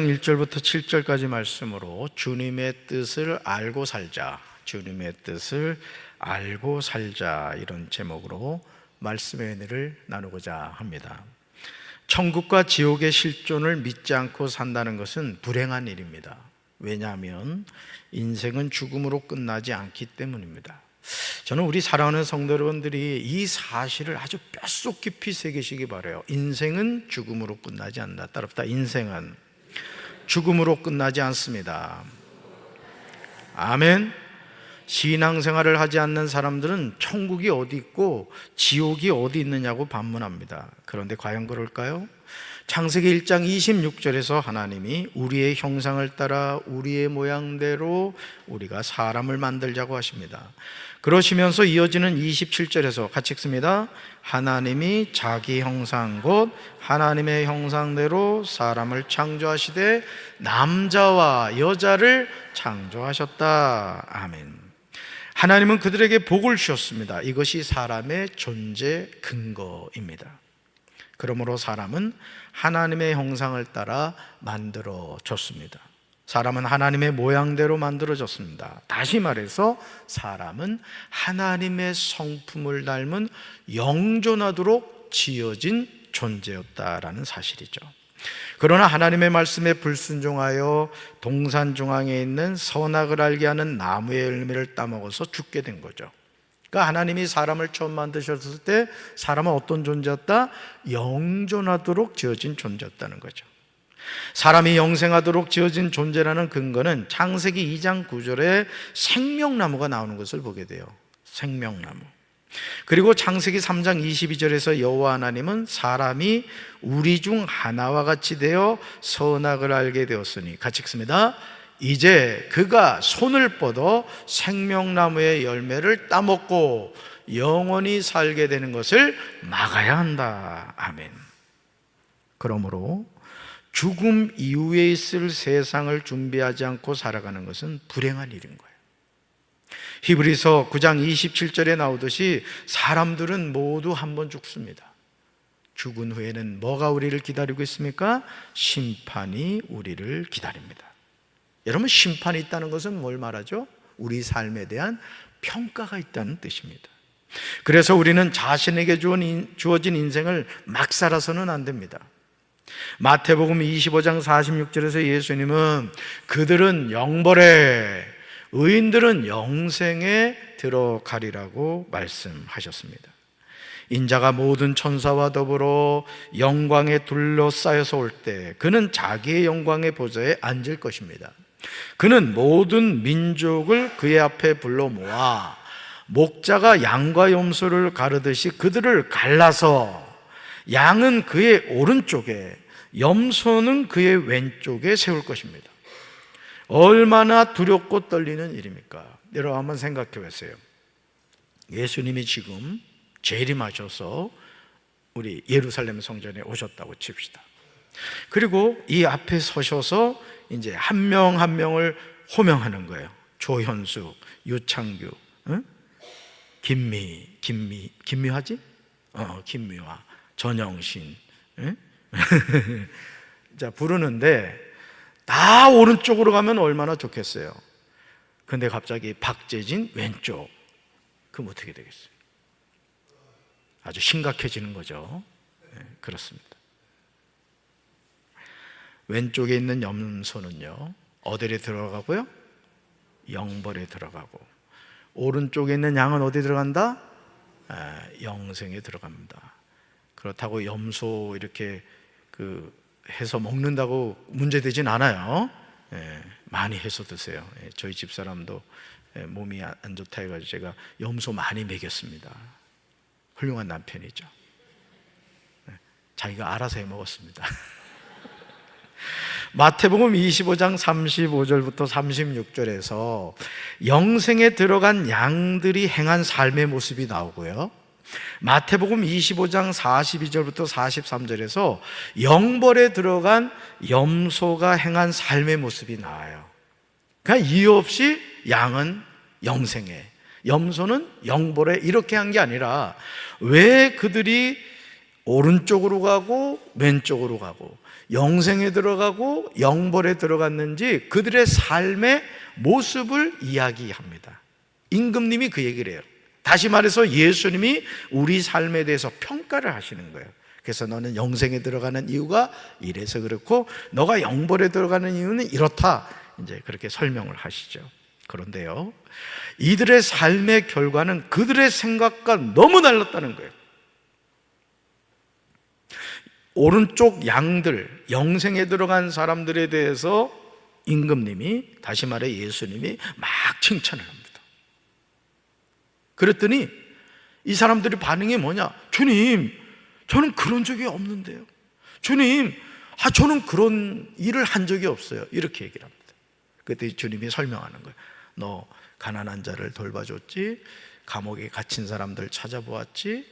1절부터 7절까지 말씀으로 주님의 뜻을 알고 살자, 주님의 뜻을 알고 살자, 이런 제목으로 말씀의 은혜를 나누고자 합니다. 천국과 지옥의 실존을 믿지 않고 산다는 것은 불행한 일입니다. 왜냐하면 인생은 죽음으로 끝나지 않기 때문입니다. 저는 우리 사랑하는 성도 여러분들이 이 사실을 아주 뼛속 깊이 새기시기 바라요. 인생은 죽음으로 끝나지 않는다. 따라붙다. 인생은 죽음으로 끝나지 않습니다. 아멘. 신앙생활을 하지 않는 사람들은 천국이 어디 있고 지옥이 어디 있느냐고 반문합니다. 그런데 과연 그럴까요? 창세기 1장 26절에서 하나님이 우리의 형상을 따라 우리의 모양대로 우리가 사람을 만들자고 하십니다. 그러시면서 이어지는 27절에서 같이 읽습니다. 하나님이 자기 형상 곧 하나님의 형상대로 사람을 창조하시되 남자와 여자를 창조하셨다. 아멘. 하나님은 그들에게 복을 주셨습니다. 이것이 사람의 존재 근거입니다. 그러므로 사람은 하나님의 형상을 따라 만들어졌습니다. 사람은 하나님의 모양대로 만들어졌습니다. 다시 말해서 사람은 하나님의 성품을 닮은 영존하도록 지어진 존재였다라는 사실이죠. 그러나 하나님의 말씀에 불순종하여 동산 중앙에 있는 선악을 알게 하는 나무의 열매를 따먹어서 죽게 된 거죠. 그러니까 하나님이 사람을 처음 만드셨을 때 사람은 어떤 존재였다? 영존하도록 지어진 존재였다는 거죠. 사람이 영생하도록 지어진 존재라는 근거는 창세기 2장 9절에 생명나무가 나오는 것을 보게 돼요. 생명나무. 그리고 창세기 3장 22절에서 여호와 하나님은 사람이 우리 중 하나와 같이 되어 선악을 알게 되었으니 같이 읽습니다. 이제 그가 손을 뻗어 생명나무의 열매를 따먹고 영원히 살게 되는 것을 막아야 한다. 아멘. 그러므로 죽음 이후에 있을 세상을 준비하지 않고 살아가는 것은 불행한 일인 거예요. 히브리서 9장 27절에 나오듯이 사람들은 모두 한 번 죽습니다. 죽은 후에는 뭐가 우리를 기다리고 있습니까? 심판이 우리를 기다립니다. 여러분, 심판이 있다는 것은 뭘 말하죠? 우리 삶에 대한 평가가 있다는 뜻입니다. 그래서 우리는 자신에게 주어진 인생을 막 살아서는 안 됩니다. 마태복음 25장 46절에서 예수님은 그들은 영벌에 의인들은 영생에 들어가리라고 말씀하셨습니다. 인자가 모든 천사와 더불어 영광에 둘러싸여서 올 때 그는 자기의 영광의 보좌에 앉을 것입니다. 그는 모든 민족을 그의 앞에 불러 모아 목자가 양과 염소를 가르듯이 그들을 갈라서 양은 그의 오른쪽에 염소는 그의 왼쪽에 세울 것입니다. 얼마나 두렵고 떨리는 일입니까? 여러분 한번 생각해 보세요. 예수님이 지금 재림하셔서 우리 예루살렘 성전에 오셨다고 칩시다. 그리고 이 앞에 서셔서 이제 한 명 한 명을 호명하는 거예요. 조현숙, 유창규, 김미화지? 김미화, 전영신, 자 부르는데 다 오른쪽으로 가면 얼마나 좋겠어요. 근데 갑자기 박재진 왼쪽, 그럼 어떻게 되겠어요? 아주 심각해지는 거죠. 그렇습니다. 왼쪽에 있는 염소는요 어디에 들어가고요? 영벌에 들어가고, 오른쪽에 있는 양은 어디 들어간다? 영생에 들어갑니다. 그렇다고 염소 이렇게 해서 먹는다고 문제되진 않아요. 많이 해서 드세요. 저희 집사람도 몸이 안 좋다 해가지고 제가 염소 많이 먹였습니다. 훌륭한 남편이죠. 자기가 알아서 해 먹었습니다. 마태복음 25장 35절부터 36절에서 영생에 들어간 양들이 행한 삶의 모습이 나오고요, 마태복음 25장 42절부터 43절에서 영벌에 들어간 염소가 행한 삶의 모습이 나와요. 그러니까 이유 없이 양은 영생에, 염소는 영벌에 이렇게 한 게 아니라 왜 그들이 오른쪽으로 가고 왼쪽으로 가고 영생에 들어가고 영벌에 들어갔는지 그들의 삶의 모습을 이야기합니다. 임금님이 그 얘기를 해요. 다시 말해서 예수님이 우리 삶에 대해서 평가를 하시는 거예요. 그래서 너는 영생에 들어가는 이유가 이래서 그렇고 너가 영벌에 들어가는 이유는 이렇다, 이제 그렇게 설명을 하시죠. 그런데요, 이들의 삶의 결과는 그들의 생각과 너무 달랐다는 거예요. 오른쪽 양들, 영생에 들어간 사람들에 대해서 임금님이, 다시 말해 예수님이 막 칭찬을 합니다. 그랬더니 이 사람들의 반응이 뭐냐? 주님, 저는 그런 적이 없는데요. 주님, 저는 그런 일을 한 적이 없어요. 이렇게 얘기를 합니다. 그때 주님이 설명하는 거예요. 너 가난한 자를 돌봐줬지, 감옥에 갇힌 사람들 찾아보았지,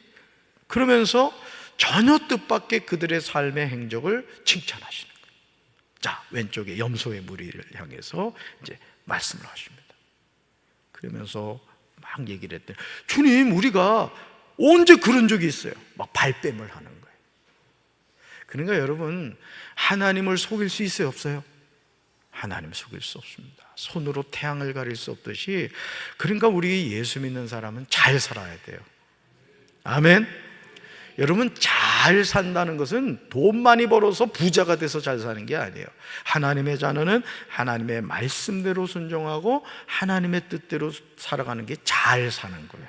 그러면서 전혀 뜻밖의 그들의 삶의 행적을 칭찬하시는 거예요. 자, 왼쪽에 염소의 무리를 향해서 이제 말씀을 하십니다. 그러면서 막 얘기를 했더니 주님, 우리가 언제 그런 적이 있어요? 막 발뺌을 하는 거예요. 그러니까 여러분, 하나님을 속일 수 있어요, 없어요? 하나님을 속일 수 없습니다. 손으로 태양을 가릴 수 없듯이, 그러니까 우리 예수 믿는 사람은 잘 살아야 돼요. 아멘. 여러분, 잘 산다는 것은 돈 많이 벌어서 부자가 돼서 잘 사는 게 아니에요. 하나님의 자녀는 하나님의 말씀대로 순종하고 하나님의 뜻대로 살아가는 게 잘 사는 거예요.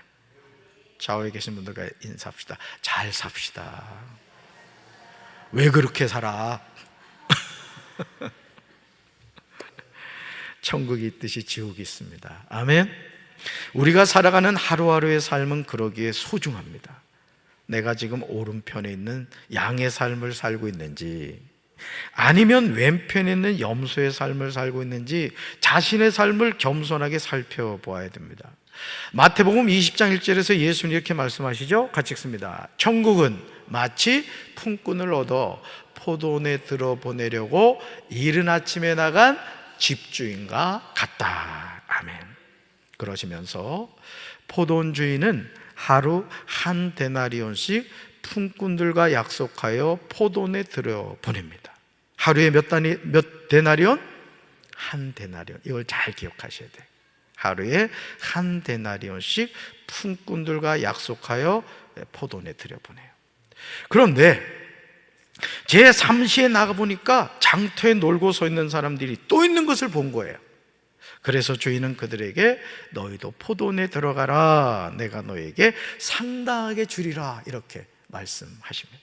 좌우에 계신 분들과 인사합시다. 잘 삽시다. 왜 그렇게 살아? 천국이 있듯이 지옥이 있습니다. 아멘. 우리가 살아가는 하루하루의 삶은 그러기에 소중합니다. 내가 지금 오른편에 있는 양의 삶을 살고 있는지, 아니면 왼편에 있는 염소의 삶을 살고 있는지 자신의 삶을 겸손하게 살펴보아야 됩니다. 마태복음 20장 1절에서 예수님이 이렇게 말씀하시죠. 같이 읽습니다. 천국은 마치 품꾼을 얻어 포도원에 들어보내려고 이른 아침에 나간 집주인과 같다. 아멘. 그러시면서 포도원 주인은 하루 한 데나리온씩 품꾼들과 약속하여 포도원에 들여보냅니다. 하루에 몇 데나리온? 한 데나리온. 이걸 잘 기억하셔야 돼요. 하루에 한 데나리온씩 품꾼들과 약속하여 포도원에 들여보내요. 그런데 제3시에 나가보니까 장터에 놀고 서 있는 사람들이 또 있는 것을 본 거예요. 그래서 주인은 그들에게 너희도 포도원에 들어가라, 내가 너에게 상당하게 주리라, 이렇게 말씀하십니다.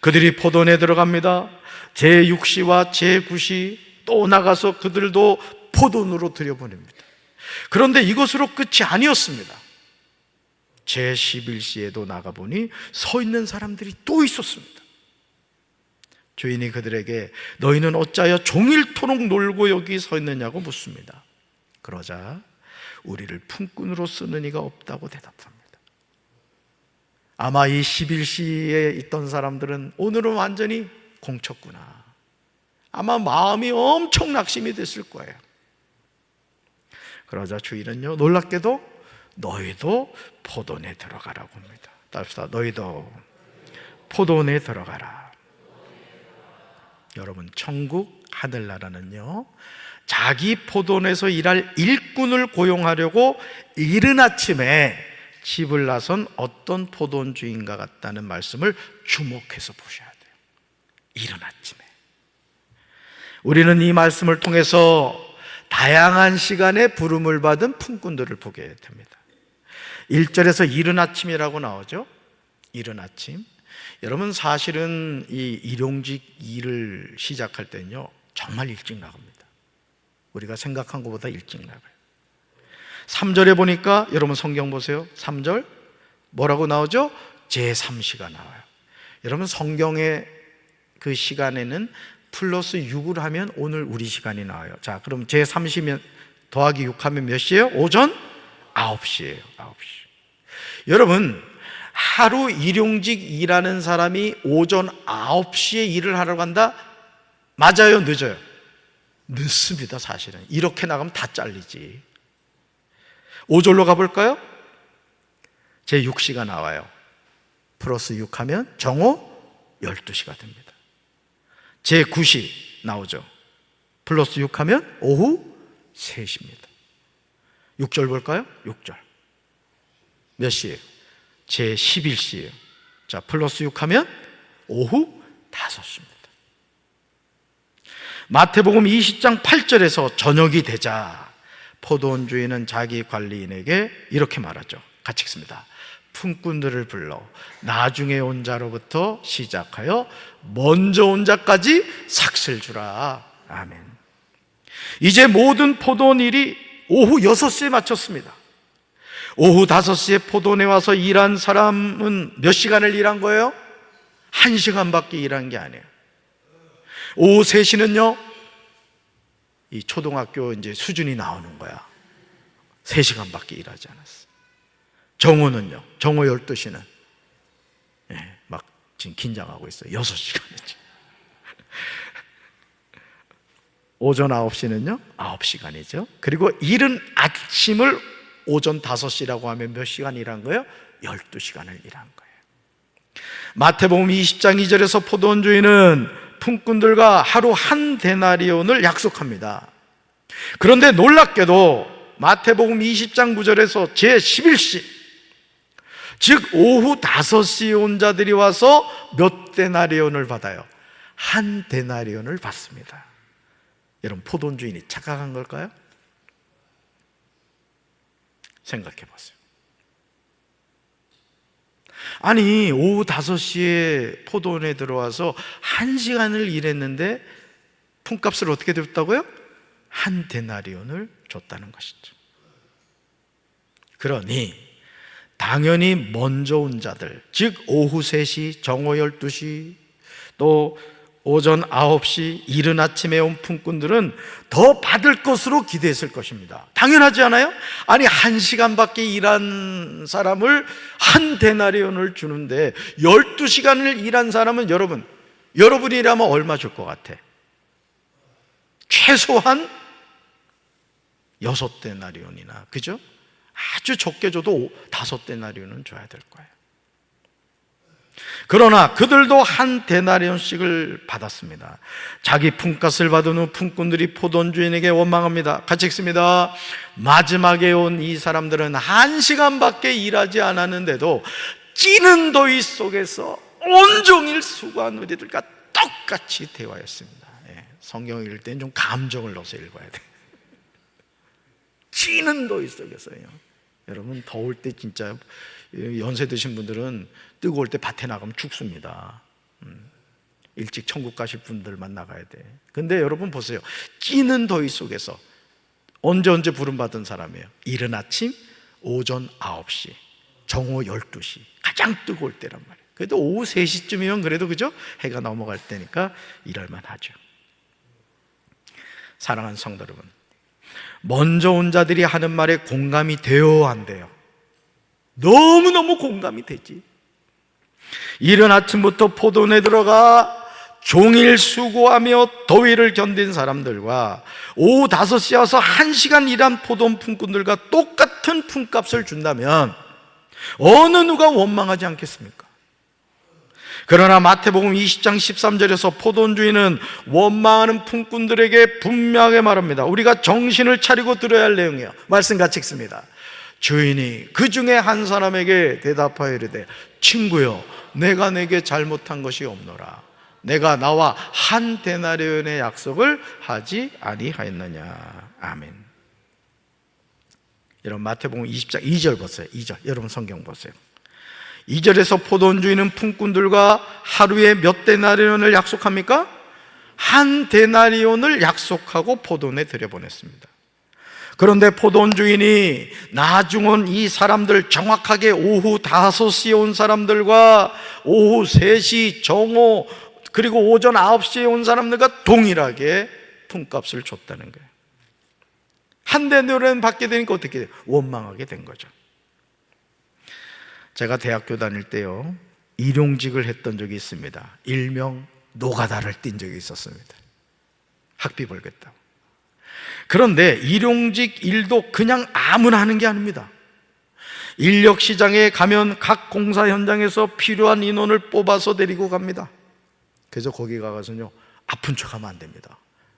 그들이 포도원에 들어갑니다. 제6시와 제9시 또 나가서 그들도 포도원으로 들여보냅니다. 그런데 이것으로 끝이 아니었습니다. 제11시에도 나가보니 서 있는 사람들이 또 있었습니다. 주인이 그들에게 너희는 어찌하여 종일토록 놀고 여기 서 있느냐고 묻습니다. 그러자 우리를 품꾼으로 쓰는 이가 없다고 대답합니다. 아마 이 11시에 있던 사람들은 오늘은 완전히 공쳤구나, 아마 마음이 엄청 낙심이 됐을 거예요. 그러자 주인은요, 놀랍게도 너희도 포도원에 들어가라고 합니다. 따라합시다. 너희도 포도원에 들어가라. 여러분, 천국 하늘나라는요, 자기 포도원에서 일할 일꾼을 고용하려고 이른 아침에 집을 나선 어떤 포도원 주인과 같다는 말씀을 주목해서 보셔야 돼요. 이른 아침에. 우리는 이 말씀을 통해서 다양한 시간에 부름을 받은 품꾼들을 보게 됩니다. 1절에서 이른 아침이라고 나오죠. 이른 아침. 여러분, 사실은 이 일용직 일을 시작할 때는요, 정말 일찍 나갑니다. 우리가 생각한 것보다 일찍 나가요. 3절에 보니까, 여러분 성경 보세요. 3절 뭐라고 나오죠? 제3시가 나와요. 여러분, 성경의 그 시간에는 플러스 6을 하면 오늘 우리 시간이 나와요. 자, 그럼 제3시면 더하기 6 하면 몇 시예요? 오전 9시예요. 9시. 여러분, 하루 일용직 일하는 사람이 오전 9시에 일을 하러 간다? 맞아요? 늦어요? 늦습니다. 사실은 이렇게 나가면 다 잘리지. 5절로 가볼까요? 제6시가 나와요. 플러스 6 하면 정오 12시가 됩니다. 제9시 나오죠. 플러스 6 하면 오후 3시입니다. 6절 볼까요? 6절 몇 시예요? 제11시예요. 자, 플러스 6 하면 오후 5시입니다. 마태복음 20장 8절에서 저녁이 되자 포도원 주인은 자기 관리인에게 이렇게 말하죠. 같이 읽습니다. 품꾼들을 불러 나중에 온 자로부터 시작하여 먼저 온 자까지 삭슬 주라. 아멘. 이제 모든 포도원 일이 오후 6시에 마쳤습니다. 오후 5시에 포도원에 와서 일한 사람은 몇 시간을 일한 거예요? 1시간밖에 일한 게 아니에요. 오후 3시는요, 이 초등학교 이제 수준이 나오는 거야. 3시간밖에 일하지 않았어. 정오는요, 정오 12시는 막 지금 긴장하고 있어요. 6시간이죠. 오전 9시는요 9시간이죠. 그리고 이른 아침을 오전 5시라고 하면 몇 시간 일한 거예요? 12시간을 일한 거예요. 마태복음 20장 2절에서 포도원 주인은 품꾼들과 하루 한 데나리온을 약속합니다. 그런데 놀랍게도 마태복음 20장 9절에서 제11시, 즉 오후 5시에 온 자들이 와서 몇 데나리온을 받아요? 한 데나리온을 받습니다. 여러분, 포도원 주인이 착각한 걸까요? 생각해 보세요. 아니, 오후 5시에 포도원에 들어와서 1시간을 일했는데 품값을 어떻게 줬다고요? 한 데나리온을 줬다는 것이죠. 그러니 당연히 먼저 온 자들, 즉 오후 3시, 정오 12시, 또 오전 9시, 이른 아침에 온 품꾼들은 더 받을 것으로 기대했을 것입니다. 당연하지 않아요? 아니, 1시간밖에 일한 사람을 한 데나리온을 주는데 12시간을 일한 사람은 여러분이라면 얼마 줄 것 같아? 최소한 6데나리온이나, 그죠? 아주 적게 줘도 5데나리온은 줘야 될 거예요. 그러나 그들도 한 데나리온씩을 받았습니다. 자기 품값을 받은 후 품꾼들이 포도원 주인에게 원망합니다. 같이 읽습니다. 마지막에 온 이 사람들은 1시간밖에 일하지 않았는데도 찌는 더위 속에서 온종일 수고한 우리들과 똑같이 대화했습니다. 성경 읽을 때는 좀 감정을 넣어서 읽어야 돼요. 찌는 더위 속에서요. 여러분, 더울 때 진짜 연세 드신 분들은 뜨거울 때 밭에 나가면 죽습니다. 일찍 천국 가실 분들만 나가야 돼. 근데 여러분 보세요. 찌는 더위 속에서 언제 부름받은 사람이에요? 이른 아침, 오전 9시, 정오 12시, 가장 뜨거울 때란 말이에요. 그래도 오후 3시쯤이면 그래도, 그죠? 해가 넘어갈 때니까 일할만 하죠. 사랑하는 성도 여러분, 먼저 온 자들이 하는 말에 공감이 돼요, 안 돼요? 너무너무 공감이 되지. 이른 아침부터 포도원에 들어가 종일 수고하며 더위를 견딘 사람들과 오후 5시에 와서 1시간 일한 포도원 품꾼들과 똑같은 품값을 준다면 어느 누가 원망하지 않겠습니까? 그러나 마태복음 20장 13절에서 포도원 주인은 원망하는 품꾼들에게 분명하게 말합니다. 우리가 정신을 차리고 들어야 할 내용이에요. 말씀 같이 읽습니다. 주인이 그 중에 한 사람에게 대답하여 이르되, 친구여, 내가 내게 잘못한 것이 없노라. 내가 나와 한 데나리온의 약속을 하지 아니하였느냐. 아멘. 여러분, 마태복음 20장 2절 보세요. 2절, 여러분 성경 보세요. 2절에서 포도원 주인은 품꾼들과 하루에 몇 데나리온을 약속합니까? 한 데나리온을 약속하고 포도원에 들여보냈습니다. 그런데 포도원 주인이 나중 온 이 사람들, 정확하게 오후 5시에 온 사람들과 오후 3시, 정오, 그리고 오전 9시에 온 사람들과 동일하게 품값을 줬다는 거예요. 한 데나리온 받게 되니까 어떻게 돼요? 원망하게 된 거죠. 제가 대학교 다닐 때요, 일용직을 했던 적이 있습니다. 일명 노가다를 뛴 적이 있었습니다. 학비 벌겠다고. 그런데 일용직 일도 그냥 아무나 하는 게 아닙니다. 인력 시장에 가면 각 공사 현장에서 필요한 인원을 뽑아서 데리고 갑니다. 그래서 거기 가서요, 아픈 척하면 안 됩니다.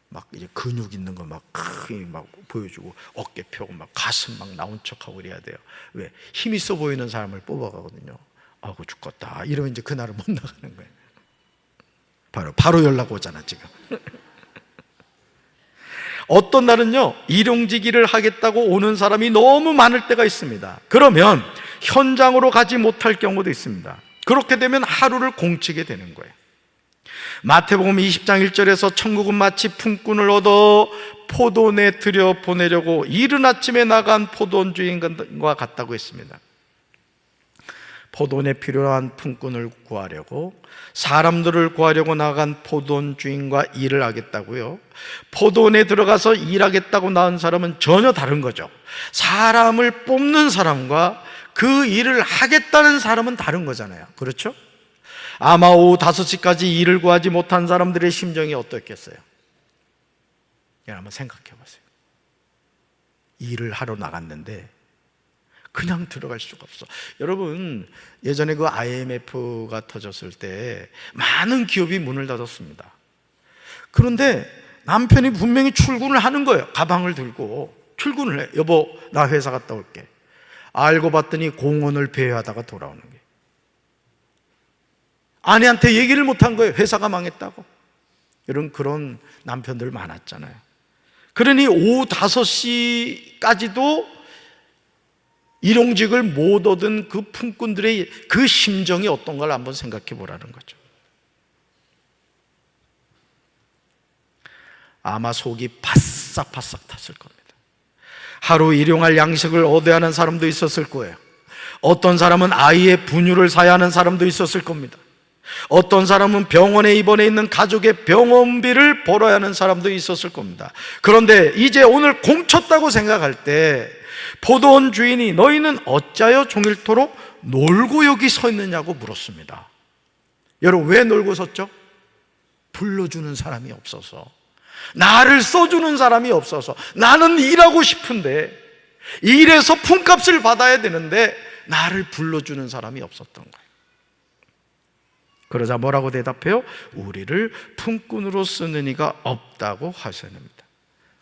막 이제 근육 있는 거 막 크게 막 보여주고 어깨 펴고 막 가슴 막 나온 척하고 이래야 돼요. 왜? 힘 있어 보이는 사람을 뽑아가거든요. 아고 죽겠다 이러면 이제 그날은 못 나가는 거예요. 바로 연락 오잖아 지금. 어떤 날은요, 일용직일을 하겠다고 오는 사람이 너무 많을 때가 있습니다. 그러면 현장으로 가지 못할 경우도 있습니다. 그렇게 되면 하루를 공치게 되는 거예요. 마태복음 20장 1절에서 천국은 마치 품꾼을 얻어 포도원에 들여 보내려고 이른 아침에 나간 포도원 주인과 같다고 했습니다. 포도원에 필요한 품꾼을 구하려고, 사람들을 구하려고 나간 포도원 주인과 일을 하겠다고요. 포도원에 들어가서 일하겠다고 나온 사람은 전혀 다른 거죠. 사람을 뽑는 사람과 그 일을 하겠다는 사람은 다른 거잖아요. 그렇죠? 아마 오후 5시까지 일을 구하지 못한 사람들의 심정이 어떻겠어요? 한번 생각해 보세요. 일을 하러 나갔는데 그냥 들어갈 수가 없어. 여러분, 예전에 그 IMF가 터졌을 때 많은 기업이 문을 닫았습니다. 그런데 남편이 분명히 출근을 하는 거예요. 가방을 들고 출근을 해. 여보, 나 회사 갔다 올게. 알고 봤더니 공원을 배회하다가 돌아오는 거예요. 아내한테 얘기를 못한 거예요. 회사가 망했다고. 그런 남편들 많았잖아요. 그러니 오후 5시까지도 일용직을 못 얻은 그 품꾼들의 그 심정이 어떤 걸 한번 생각해 보라는 거죠. 아마 속이 바싹바싹 탔을 겁니다. 하루 일용할 양식을 얻어야 하는 사람도 있었을 거예요. 어떤 사람은 아이의 분유를 사야 하는 사람도 있었을 겁니다. 어떤 사람은 병원에 입원해 있는 가족의 병원비를 벌어야 하는 사람도 있었을 겁니다. 그런데 이제 오늘 공쳤다고 생각할 때 포도원 주인이 너희는 어찌하여 종일토록 놀고 여기 서 있느냐고 물었습니다. 여러분, 왜 놀고 섰죠? 불러주는 사람이 없어서, 나를 써주는 사람이 없어서. 나는 일하고 싶은데, 일해서 품값을 받아야 되는데 나를 불러주는 사람이 없었던 거예요. 그러자 뭐라고 대답해요? 우리를 품꾼으로 쓰는 이가 없다고 하셔냅니다.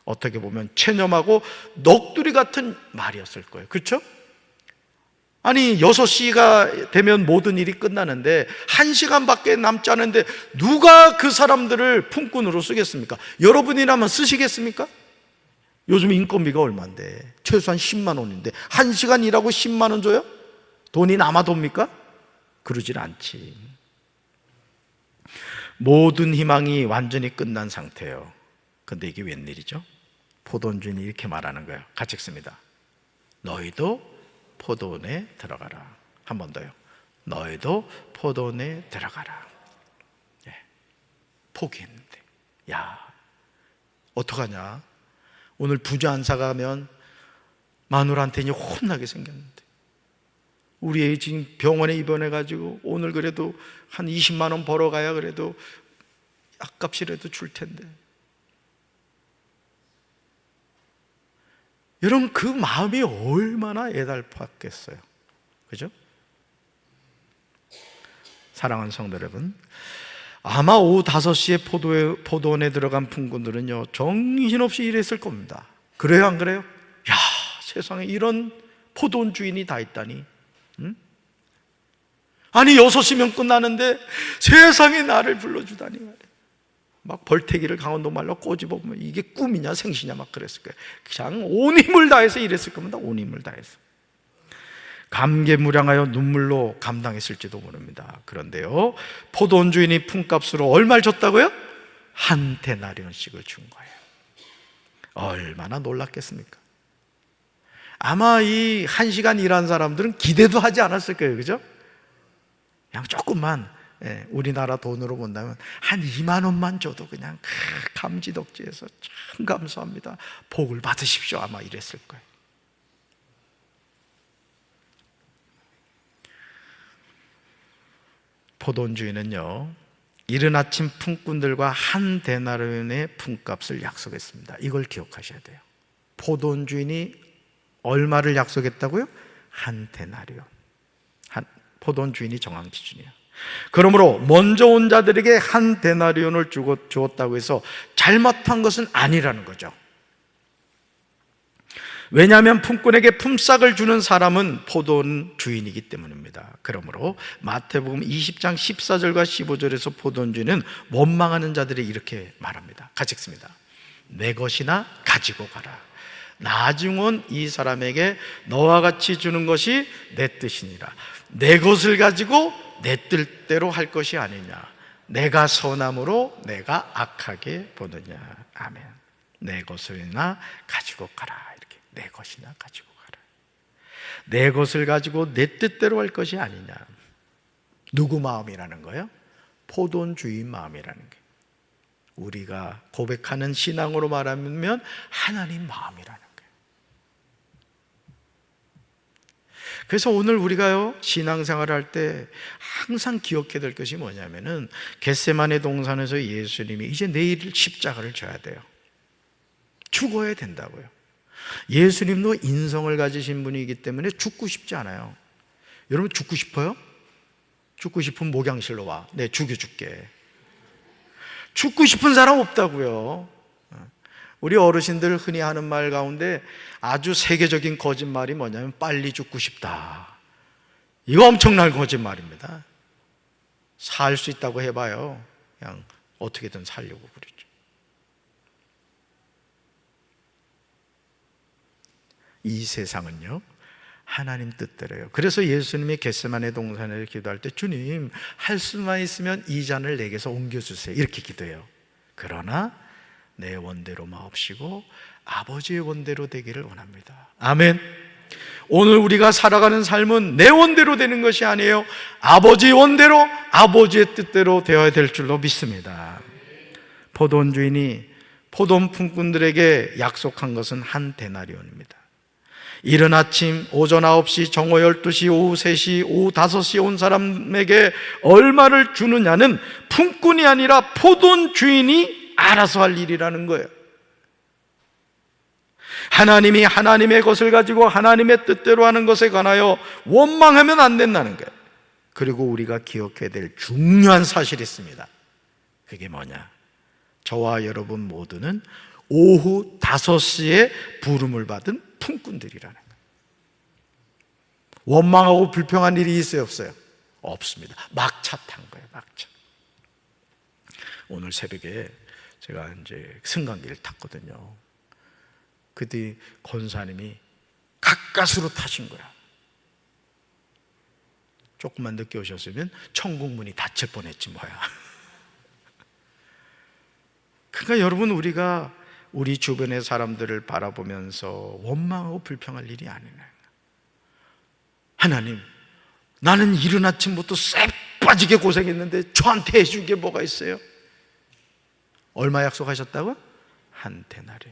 어떻게 보면 체념하고 넋두리 같은 말이었을 거예요. 그렇죠? 아니 6시가 되면 모든 일이 끝나는데 1시간밖에 남지 않은데 누가 그 사람들을 품꾼으로 쓰겠습니까? 여러분이라면 쓰시겠습니까? 요즘 인건비가 얼마인데 최소한 10만 원인데 1시간 일하고 10만 원 줘요? 돈이 남아 돕니까? 그러질 않지. 모든 희망이 완전히 끝난 상태예요. 근데 이게 웬일이죠? 포도원 주인이 이렇게 말하는 거예요. 같이 읽습니다. 너희도 포도원에 들어가라. 한 번 더요. 너희도 포도원에 들어가라. 네. 포기했는데, 야, 어떡하냐? 오늘 부자 안 사가면 마누라한테 이제 혼나게 생겼는데, 우리 애 지금 병원에 입원해가지고 오늘 그래도 한 20만 원 벌어가야 그래도 약값이라도 줄 텐데. 여러분, 그 마음이 얼마나 애달팠겠어요. 그죠? 사랑하는 성도 여러분, 아마 오후 5시에 포도원에 들어간 품꾼들은요 정신없이 일했을 겁니다. 그래요, 안 그래요? 야, 세상에 이런 포도원 주인이 다 있다니. 응? 아니 6시면 끝나는데 세상에 나를 불러주다니 말이야. 막 벌떼기를 강원도 말로 꼬집어보면 이게 꿈이냐 생시냐 막 그랬을 거예요. 그냥 온 힘을 다해서 일했을 겁니다. 온 힘을 다해서 감개무량하여 눈물로 감당했을지도 모릅니다. 그런데요, 포도원 주인이 품값으로 얼마를 줬다고요? 한 데나리온씩을 준 거예요. 얼마나 놀랐겠습니까? 아마 이 1시간 일한 사람들은 기대도 하지 않았을 거예요. 그죠? 그냥 조금만, 우리나라 돈으로 본다면 한 2만 원만 줘도 그냥 감지덕지해서 참 감사합니다, 복을 받으십시오, 아마 이랬을 거예요. 포도원 주인은요 이른 아침 품꾼들과 한 데나리온의 품값을 약속했습니다. 이걸 기억하셔야 돼요. 포도원 주인이 얼마를 약속했다고요? 한 데나리온. 포도원 주인이 정한 기준이에요. 그러므로 먼저 온 자들에게 한 데나리온을 주었다고 해서 잘못한 것은 아니라는 거죠. 왜냐하면 품꾼에게 품삯을 주는 사람은 포도원 주인이기 때문입니다. 그러므로 마태복음 20장 14절과 15절에서 포도원 주인은 원망하는 자들이 이렇게 말합니다. 같이 읽습니다. 내 것이나 가지고 가라. 나중 온 이 사람에게 너와 같이 주는 것이 내 뜻이니라. 내 것을 가지고 내 뜻대로 할 것이 아니냐. 내가 선함으로 내가 악하게 보느냐. 아멘. 내 것을나 가지고 가라. 이렇게 내 것이나 가지고 가라. 내 것을 가지고 내 뜻대로 할 것이 아니냐. 누구 마음이라는 거예요? 포도원 주인 마음이라는 거예요. 우리가 고백하는 신앙으로 말하면 하나님 마음이라는 거예요. 그래서 오늘 우리가요, 신앙생활을 할 때 항상 기억해야 될 것이 뭐냐면은 겟세마네 동산에서 예수님이 이제 내일 십자가를 져야 돼요. 죽어야 된다고요. 예수님도 인성을 가지신 분이기 때문에 죽고 싶지 않아요. 여러분 죽고 싶어요? 죽고 싶으면 목양실로 와. 내 죽여줄게. 죽고 싶은 사람 없다고요. 우리 어르신들 흔히 하는 말 가운데 아주 세계적인 거짓말이 뭐냐면 빨리 죽고 싶다. 이거 엄청난 거짓말입니다. 살 수 있다고 해봐요. 그냥 어떻게든 살려고 그러죠. 이 세상은요, 하나님 뜻대로요. 그래서 예수님이 겟세마네 동산에서 기도할 때 주님, 할 수만 있으면 이 잔을 내게서 옮겨주세요. 이렇게 기도해요. 그러나 내 원대로 마옵시고 아버지의 원대로 되기를 원합니다. 아멘. 오늘 우리가 살아가는 삶은 내 원대로 되는 것이 아니에요. 아버지의 원대로, 아버지의 뜻대로 되어야 될 줄로 믿습니다. 포도원 주인이 포도원 품꾼들에게 약속한 것은 한 데나리온입니다. 이른 아침 오전 9시, 정오 12시, 오후 3시, 오후 5시 온 사람에게 얼마를 주느냐는 품꾼이 아니라 포도원 주인이 알아서 할 일이라는 거예요. 하나님이 하나님의 것을 가지고 하나님의 뜻대로 하는 것에 관하여 원망하면 안 된다는 거예요. 그리고 우리가 기억해야 될 중요한 사실이 있습니다. 그게 뭐냐? 저와 여러분 모두는 오후 5시에 부름을 받은 품꾼들이라는 거예요. 원망하고 불평한 일이 있어요, 없어요? 없습니다. 막차 탄 거예요, 막차. 오늘 새벽에 제가 이제 승강기를 탔거든요. 그때 권사님이 가까스로 타신 거야. 조금만 늦게 오셨으면 천국 문이 닫힐 뻔했지 뭐야. 그러니까 여러분, 우리가 우리 주변의 사람들을 바라보면서 원망하고 불평할 일이 아니에요. 하나님, 나는 이른 아침부터 쎄 빠지게 고생했는데 저한테 해줄 게 뭐가 있어요? 얼마 약속하셨다고? 한 데나리.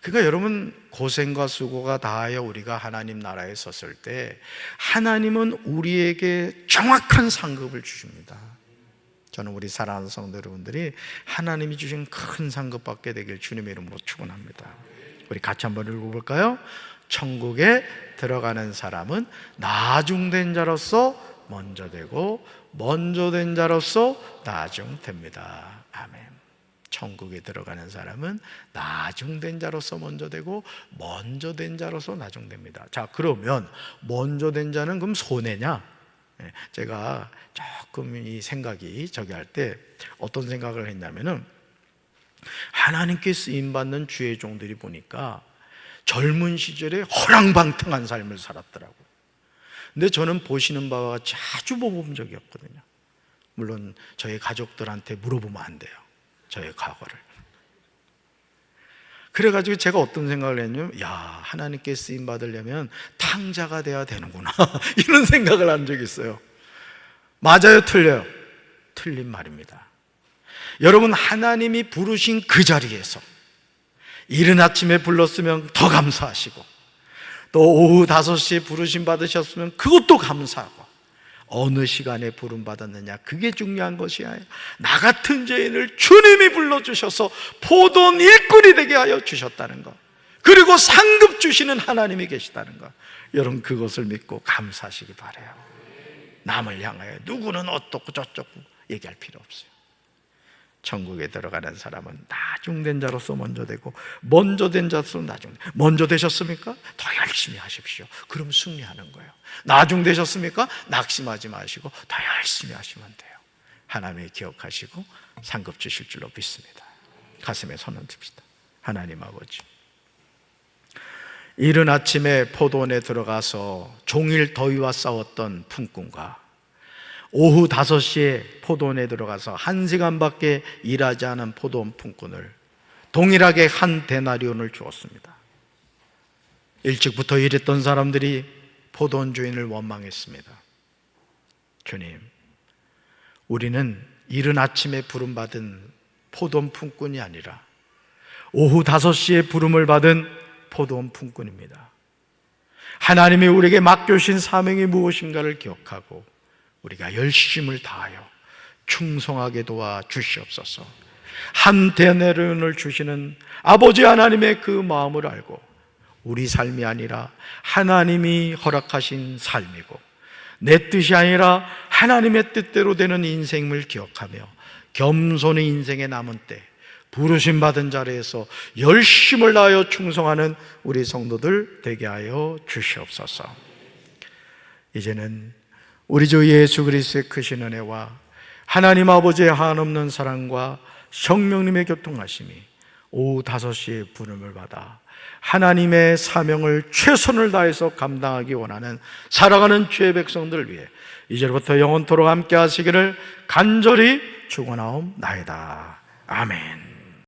그러니까 여러분, 고생과 수고가 다하여 우리가 하나님 나라에 섰을 때 하나님은 우리에게 정확한 상급을 주십니다. 저는 우리 사랑하는 성도 여러분들이 하나님이 주신 큰 상급 받게 되길 주님의 이름으로 축원합니다. 우리 같이 한번 읽어볼까요? 천국에 들어가는 사람은 나중된 자로서 먼저 되고 먼저 된 자로서 나중됩니다. 아멘. 천국에 들어가는 사람은 나중된 자로서 먼저 되고 먼저 된 자로서 나중됩니다. 자, 그러면 먼저 된 자는 그럼 손해냐? 제가 조금 이 생각이 저기 할 때 어떤 생각을 했냐면은, 하나님께 쓰임받는 주의 종들이 보니까 젊은 시절에 허랑방탕한 삶을 살았더라고요. 근데 저는 보시는 바와 같이 아주 모범적이었거든요. 물론 저희 가족들한테 물어보면 안 돼요, 저의 과거를. 그래가지고 제가 어떤 생각을 했냐면, 야, 하나님께 쓰임 받으려면 탕자가 돼야 되는구나 이런 생각을 한 적이 있어요. 맞아요, 틀려요? 틀린 말입니다. 여러분, 하나님이 부르신 그 자리에서 이른 아침에 불렀으면 더 감사하시고, 또 오후 5시에 부르심 받으셨으면 그것도 감사하고, 어느 시간에 부름 받았느냐, 그게 중요한 것이 아니에요. 나 같은 죄인을 주님이 불러주셔서 포도원 일꾼이 되게 하여 주셨다는 것, 그리고 상급 주시는 하나님이 계시다는 것, 여러분 그것을 믿고 감사하시기 바라요. 남을 향하여 누구는 어떻고 저쩌고 얘기할 필요 없어요. 천국에 들어가는 사람은 나중된 자로서 먼저 되고 먼저 된 자로서 나중. 먼저 되셨습니까? 더 열심히 하십시오. 그럼 승리하는 거예요. 나중 되셨습니까? 낙심하지 마시고 더 열심히 하시면 돼요. 하나님이 기억하시고 상급 주실 줄로 믿습니다. 가슴에 손 얹읍시다. 하나님 아버지, 이른 아침에 포도원에 들어가서 종일 더위와 싸웠던 품꾼과 오후 5시에 포도원에 들어가서 1시간밖에 일하지 않은 포도원 품꾼을 동일하게 한 데나리온을 주었습니다. 일찍부터 일했던 사람들이 포도원 주인을 원망했습니다. 주님, 우리는 이른 아침에 부름받은 포도원 품꾼이 아니라 오후 5시에 부름을 받은 포도원 품꾼입니다. 하나님이 우리에게 맡겨주신 사명이 무엇인가를 기억하고 우리가 열심을 다하여 충성하게 도와 주시옵소서. 한 데나리온을 주시는 아버지 하나님의 그 마음을 알고 우리 삶이 아니라 하나님이 허락하신 삶이고 내 뜻이 아니라 하나님의 뜻대로 되는 인생을 기억하며 겸손히 인생에 남은 때 부르심 받은 자리에서 열심을 다하여 충성하는 우리 성도들 되게 하여 주시옵소서. 이제는 우리 주 예수 그리스도의 크신 은혜와 하나님 아버지의 한없는 사랑과 성령님의 교통하심이 오후 5시에 부름을 받아 하나님의 사명을 최선을 다해서 감당하기 원하는 살아가는 주의 백성들을 위해 이제부터 영원토록 함께 하시기를 간절히 축원하옵나이다. 아멘.